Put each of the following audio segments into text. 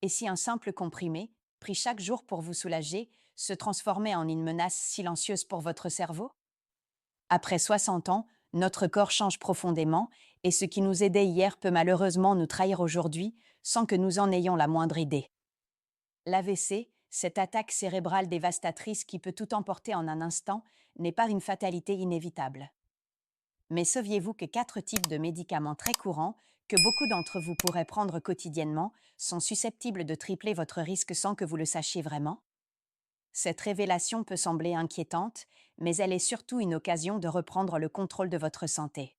Et si un simple comprimé, pris chaque jour pour vous soulager, se transformait en une menace silencieuse pour votre cerveau? Après 60 ans, notre corps change profondément et ce qui nous aidait hier peut malheureusement nous trahir aujourd'hui sans que nous en ayons la moindre idée. L'AVC, cette attaque cérébrale dévastatrice qui peut tout emporter en un instant, n'est pas une fatalité inévitable. Mais saviez-vous que 4 types de médicaments très courants, que beaucoup d'entre vous pourraient prendre quotidiennement, sont susceptibles de tripler votre risque sans que vous le sachiez vraiment? Cette révélation peut sembler inquiétante, mais elle est surtout une occasion de reprendre le contrôle de votre santé.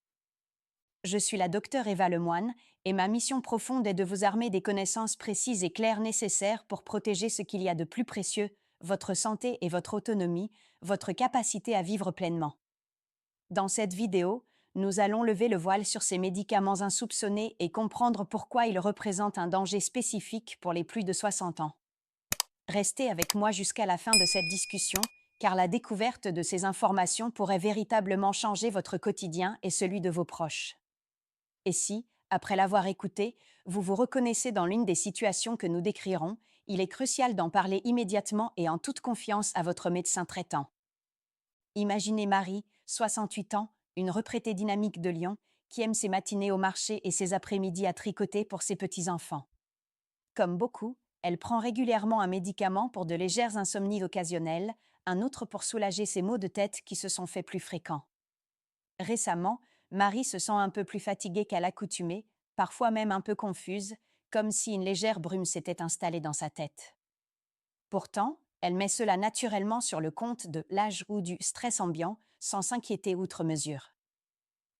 Je suis la docteure Eva Lemoine et ma mission profonde est de vous armer des connaissances précises et claires nécessaires pour protéger ce qu'il y a de plus précieux, votre santé et votre autonomie, votre capacité à vivre pleinement. Dans cette vidéo, nous allons lever le voile sur ces médicaments insoupçonnés et comprendre pourquoi ils représentent un danger spécifique pour les plus de 60 ans. Restez avec moi jusqu'à la fin de cette discussion, car la découverte de ces informations pourrait véritablement changer votre quotidien et celui de vos proches. Et si, après l'avoir écouté, vous vous reconnaissez dans l'une des situations que nous décrirons, il est crucial d'en parler immédiatement et en toute confiance à votre médecin traitant. Imaginez Marie, 68 ans, une retraitée dynamique de Lyon, qui aime ses matinées au marché et ses après-midi à tricoter pour ses petits-enfants. Comme beaucoup, elle prend régulièrement un médicament pour de légères insomnies occasionnelles, un autre pour soulager ses maux de tête qui se sont faits plus fréquents. Récemment, Marie se sent un peu plus fatiguée qu'à l'accoutumée, parfois même un peu confuse, comme si une légère brume s'était installée dans sa tête. Pourtant, elle met cela naturellement sur le compte de l'âge ou du stress ambiant, sans s'inquiéter outre mesure.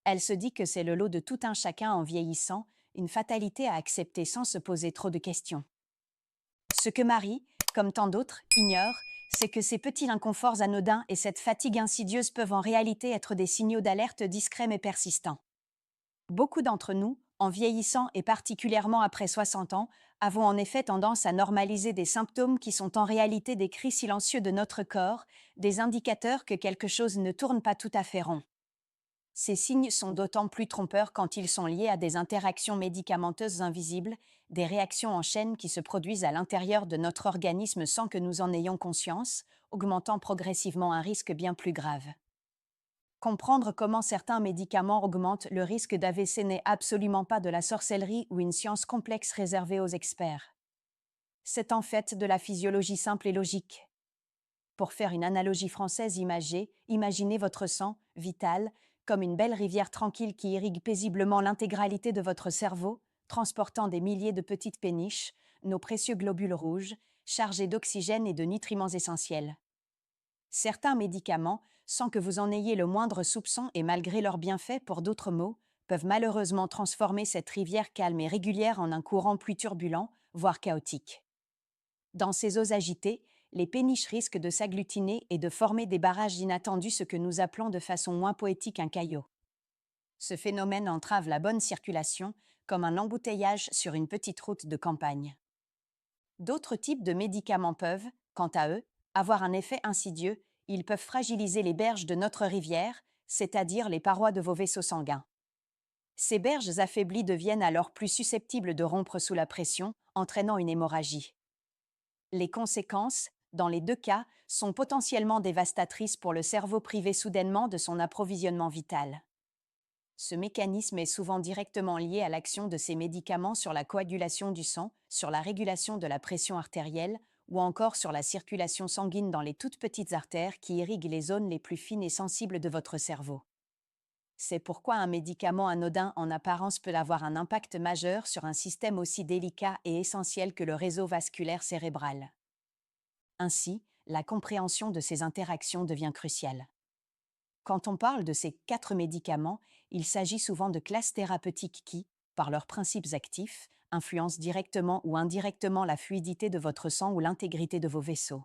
Elle se dit que c'est le lot de tout un chacun en vieillissant, une fatalité à accepter sans se poser trop de questions. Ce que Marie, comme tant d'autres, ignore, c'est que ces petits inconforts anodins et cette fatigue insidieuse peuvent en réalité être des signaux d'alerte discrets mais persistants. Beaucoup d'entre nous, en vieillissant et particulièrement après 60 ans, avons en effet tendance à normaliser des symptômes qui sont en réalité des cris silencieux de notre corps, des indicateurs que quelque chose ne tourne pas tout à fait rond. Ces signes sont d'autant plus trompeurs quand ils sont liés à des interactions médicamenteuses invisibles, des réactions en chaîne qui se produisent à l'intérieur de notre organisme sans que nous en ayons conscience, augmentant progressivement un risque bien plus grave. Comprendre comment certains médicaments augmentent le risque d'AVC n'est absolument pas de la sorcellerie ou une science complexe réservée aux experts. C'est en fait de la physiologie simple et logique. Pour faire une analogie française imagée, imaginez votre sang, vital, comme une belle rivière tranquille qui irrigue paisiblement l'intégralité de votre cerveau, transportant des milliers de petites péniches, nos précieux globules rouges, chargés d'oxygène et de nutriments essentiels. Certains médicaments, sans que vous en ayez le moindre soupçon et malgré leurs bienfaits pour d'autres maux, peuvent malheureusement transformer cette rivière calme et régulière en un courant plus turbulent, voire chaotique. Dans ces eaux agitées, les péniches risquent de s'agglutiner et de former des barrages inattendus, ce que nous appelons de façon moins poétique un caillot. Ce phénomène entrave la bonne circulation, comme un embouteillage sur une petite route de campagne. D'autres types de médicaments peuvent, quant à eux, avoir un effet insidieux, ils peuvent fragiliser les berges de notre rivière, c'est-à-dire les parois de vos vaisseaux sanguins. Ces berges affaiblies deviennent alors plus susceptibles de rompre sous la pression, entraînant une hémorragie. Les conséquences, dans les 2 cas, sont potentiellement dévastatrices pour le cerveau privé soudainement de son approvisionnement vital. Ce mécanisme est souvent directement lié à l'action de ces médicaments sur la coagulation du sang, sur la régulation de la pression artérielle ou encore sur la circulation sanguine dans les toutes petites artères qui irriguent les zones les plus fines et sensibles de votre cerveau. C'est pourquoi un médicament anodin en apparence peut avoir un impact majeur sur un système aussi délicat et essentiel que le réseau vasculaire cérébral. Ainsi, la compréhension de ces interactions devient cruciale. Quand on parle de ces 4 médicaments, il s'agit souvent de classes thérapeutiques qui, par leurs principes actifs, influencent directement ou indirectement la fluidité de votre sang ou l'intégrité de vos vaisseaux.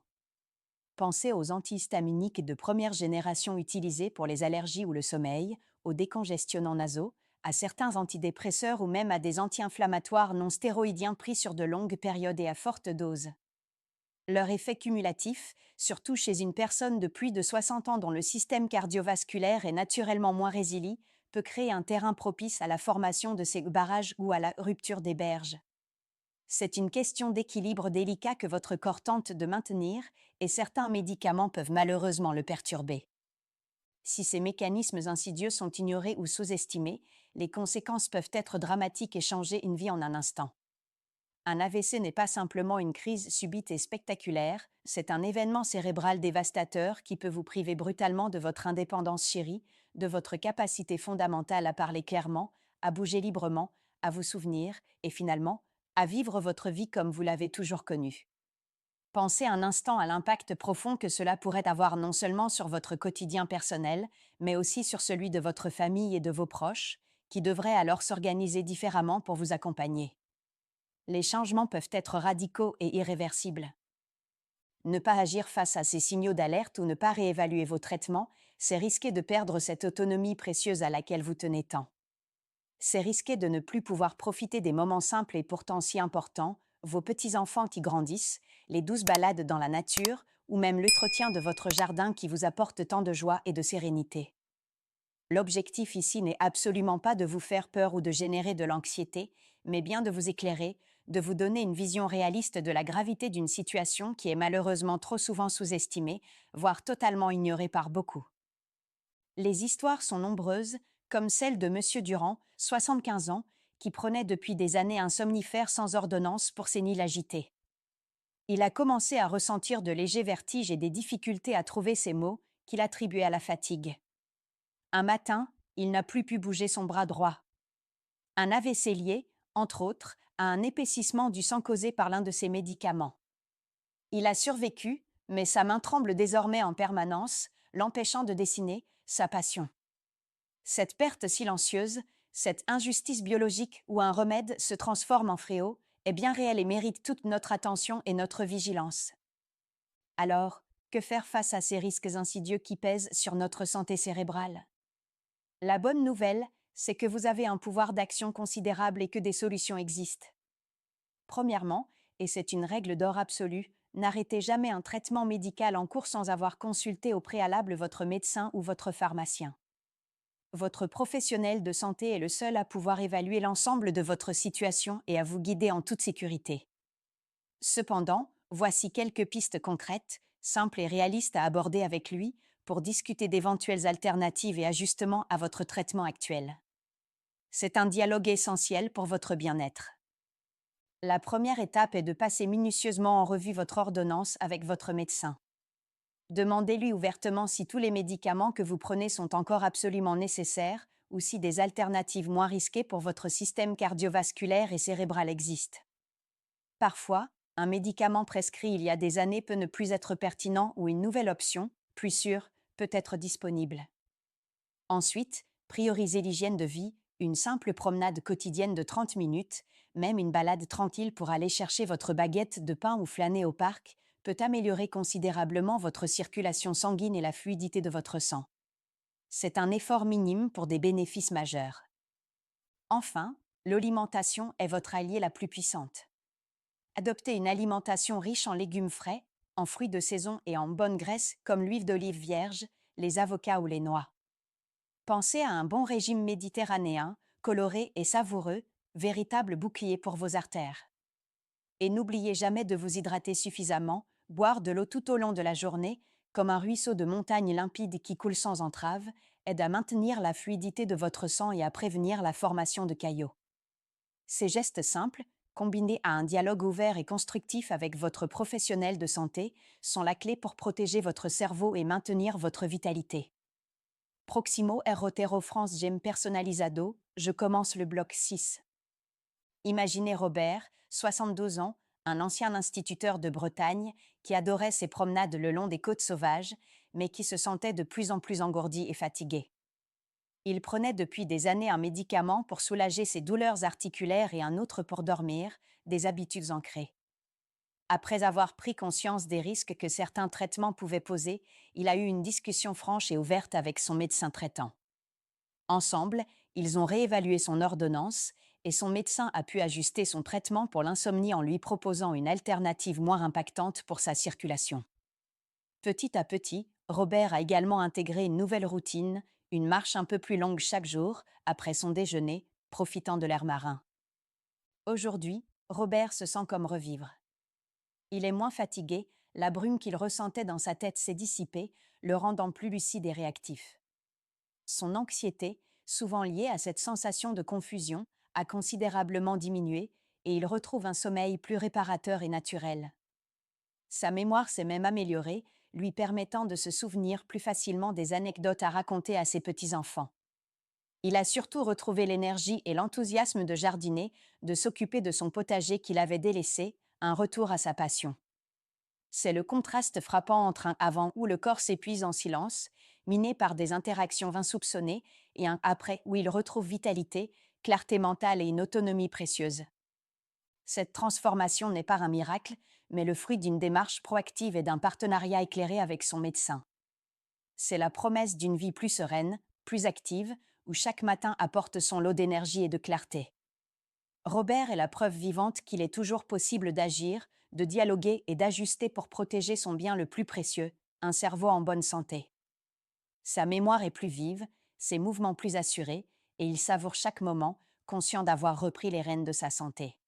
Pensez aux antihistaminiques de première génération utilisés pour les allergies ou le sommeil, aux décongestionnants nasaux, à certains antidépresseurs ou même à des anti-inflammatoires non stéroïdiens pris sur de longues périodes et à forte dose. Leur effet cumulatif, surtout chez une personne de plus de 60 ans dont le système cardiovasculaire est naturellement moins résilient, peut créer un terrain propice à la formation de ces barrages ou à la rupture des berges. C'est une question d'équilibre délicat que votre corps tente de maintenir et certains médicaments peuvent malheureusement le perturber. Si ces mécanismes insidieux sont ignorés ou sous-estimés, les conséquences peuvent être dramatiques et changer une vie en un instant. Un AVC n'est pas simplement une crise subite et spectaculaire, c'est un événement cérébral dévastateur qui peut vous priver brutalement de votre indépendance chérie, de votre capacité fondamentale à parler clairement, à bouger librement, à vous souvenir et finalement, à vivre votre vie comme vous l'avez toujours connue. Pensez un instant à l'impact profond que cela pourrait avoir non seulement sur votre quotidien personnel, mais aussi sur celui de votre famille et de vos proches, qui devraient alors s'organiser différemment pour vous accompagner. Les changements peuvent être radicaux et irréversibles. Ne pas agir face à ces signaux d'alerte ou ne pas réévaluer vos traitements, c'est risquer de perdre cette autonomie précieuse à laquelle vous tenez tant. C'est risquer de ne plus pouvoir profiter des moments simples et pourtant si importants, vos petits-enfants qui grandissent, les douces balades dans la nature, ou même l'entretien de votre jardin qui vous apporte tant de joie et de sérénité. L'objectif ici n'est absolument pas de vous faire peur ou de générer de l'anxiété, mais bien de vous éclairer, de vous donner une vision réaliste de la gravité d'une situation qui est malheureusement trop souvent sous-estimée, voire totalement ignorée par beaucoup. Les histoires sont nombreuses, comme celle de Monsieur Durand, 75 ans, qui prenait depuis des années un somnifère sans ordonnance pour ses nuits agitées. Il a commencé à ressentir de légers vertiges et des difficultés à trouver ses mots qu'il attribuait à la fatigue. Un matin, il n'a plus pu bouger son bras droit. Un AVC lié, entre autres, à un épaississement du sang causé par l'un de ses médicaments. Il a survécu, mais sa main tremble désormais en permanence, l'empêchant de dessiner sa passion. Cette perte silencieuse, cette injustice biologique où un remède se transforme en fléau, est bien réelle et mérite toute notre attention et notre vigilance. Alors, que faire face à ces risques insidieux qui pèsent sur notre santé cérébrale? La bonne nouvelle, c'est que vous avez un pouvoir d'action considérable et que des solutions existent. Premièrement, et c'est une règle d'or absolue, n'arrêtez jamais un traitement médical en cours sans avoir consulté au préalable votre médecin ou votre pharmacien. Votre professionnel de santé est le seul à pouvoir évaluer l'ensemble de votre situation et à vous guider en toute sécurité. Cependant, voici quelques pistes concrètes, simples et réalistes à aborder avec lui pour discuter d'éventuelles alternatives et ajustements à votre traitement actuel. C'est un dialogue essentiel pour votre bien-être. La première étape est de passer minutieusement en revue votre ordonnance avec votre médecin. Demandez-lui ouvertement si tous les médicaments que vous prenez sont encore absolument nécessaires ou si des alternatives moins risquées pour votre système cardiovasculaire et cérébral existent. Parfois, un médicament prescrit il y a des années peut ne plus être pertinent ou une nouvelle option, plus sûre, peut être disponible. Ensuite, priorisez l'hygiène de vie, une simple promenade quotidienne de 30 minutes, même une balade tranquille pour aller chercher votre baguette de pain ou flâner au parc, peut améliorer considérablement votre circulation sanguine et la fluidité de votre sang. C'est un effort minime pour des bénéfices majeurs. Enfin, l'alimentation est votre allié la plus puissante. Adoptez une alimentation riche en légumes frais, en fruits de saison et en bonne graisse comme l'huile d'olive vierge, les avocats ou les noix. Pensez à un bon régime méditerranéen, coloré et savoureux, véritable bouclier pour vos artères. Et n'oubliez jamais de vous hydrater suffisamment, boire de l'eau tout au long de la journée, comme un ruisseau de montagne limpide qui coule sans entrave, aide à maintenir la fluidité de votre sang et à prévenir la formation de caillots. Ces gestes simples, combinés à un dialogue ouvert et constructif avec votre professionnel de santé, sont la clé pour protéger votre cerveau et maintenir votre vitalité. Proximo Rotero France Gem Personalizado, je commence le bloc 6. Imaginez Robert, 72 ans, un ancien instituteur de Bretagne qui adorait ses promenades le long des côtes sauvages, mais qui se sentait de plus en plus engourdi et fatigué. Il prenait depuis des années un médicament pour soulager ses douleurs articulaires et un autre pour dormir, des habitudes ancrées. Après avoir pris conscience des risques que certains traitements pouvaient poser, il a eu une discussion franche et ouverte avec son médecin traitant. Ensemble, ils ont réévalué son ordonnance et son médecin a pu ajuster son traitement pour l'insomnie en lui proposant une alternative moins impactante pour sa circulation. Petit à petit, Robert a également intégré une nouvelle routine, une marche un peu plus longue chaque jour, après son déjeuner, profitant de l'air marin. Aujourd'hui, Robert se sent comme revivre. Il est moins fatigué, la brume qu'il ressentait dans sa tête s'est dissipée, le rendant plus lucide et réactif. Son anxiété, souvent liée à cette sensation de confusion, a considérablement diminué et il retrouve un sommeil plus réparateur et naturel. Sa mémoire s'est même améliorée, lui permettant de se souvenir plus facilement des anecdotes à raconter à ses petits-enfants. Il a surtout retrouvé l'énergie et l'enthousiasme de jardiner, de s'occuper de son potager qu'il avait délaissé, un retour à sa passion. C'est le contraste frappant entre un avant où le corps s'épuise en silence, miné par des interactions insoupçonnées, et un après où il retrouve vitalité, clarté mentale et une autonomie précieuse. Cette transformation n'est pas un miracle, mais le fruit d'une démarche proactive et d'un partenariat éclairé avec son médecin. C'est la promesse d'une vie plus sereine, plus active, où chaque matin apporte son lot d'énergie et de clarté. Robert est la preuve vivante qu'il est toujours possible d'agir, de dialoguer et d'ajuster pour protéger son bien le plus précieux, un cerveau en bonne santé. Sa mémoire est plus vive, ses mouvements plus assurés, et il savoure chaque moment, conscient d'avoir repris les rênes de sa santé.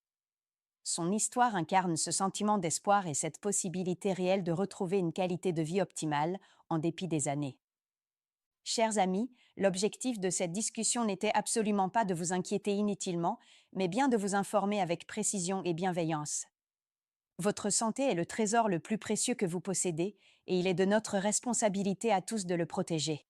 Son histoire incarne ce sentiment d'espoir et cette possibilité réelle de retrouver une qualité de vie optimale, en dépit des années. Chers amis, l'objectif de cette discussion n'était absolument pas de vous inquiéter inutilement, mais bien de vous informer avec précision et bienveillance. Votre santé est le trésor le plus précieux que vous possédez, et il est de notre responsabilité à tous de le protéger.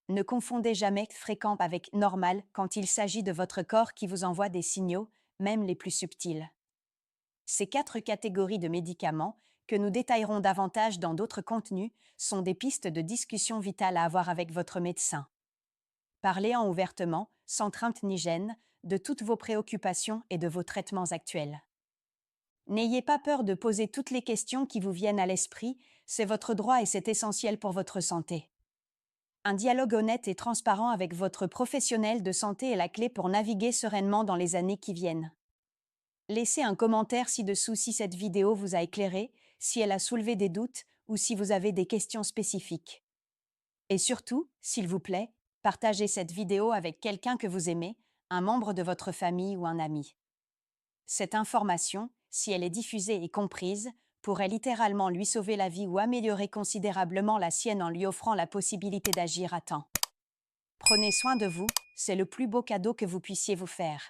Ne confondez jamais fréquent avec normal quand il s'agit de votre corps qui vous envoie des signaux, même les plus subtils. Ces 4 catégories de médicaments, que nous détaillerons davantage dans d'autres contenus, sont des pistes de discussion vitales à avoir avec votre médecin. Parlez-en ouvertement, sans crainte ni gêne, de toutes vos préoccupations et de vos traitements actuels. N'ayez pas peur de poser toutes les questions qui vous viennent à l'esprit, c'est votre droit et c'est essentiel pour votre santé. Un dialogue honnête et transparent avec votre professionnel de santé est la clé pour naviguer sereinement dans les années qui viennent. Laissez un commentaire ci-dessous si cette vidéo vous a éclairé, si elle a soulevé des doutes ou si vous avez des questions spécifiques. Et surtout, s'il vous plaît, partagez cette vidéo avec quelqu'un que vous aimez, un membre de votre famille ou un ami. Cette information, si elle est diffusée et comprise, pourrait littéralement lui sauver la vie ou améliorer considérablement la sienne en lui offrant la possibilité d'agir à temps. Prenez soin de vous, c'est le plus beau cadeau que vous puissiez vous faire.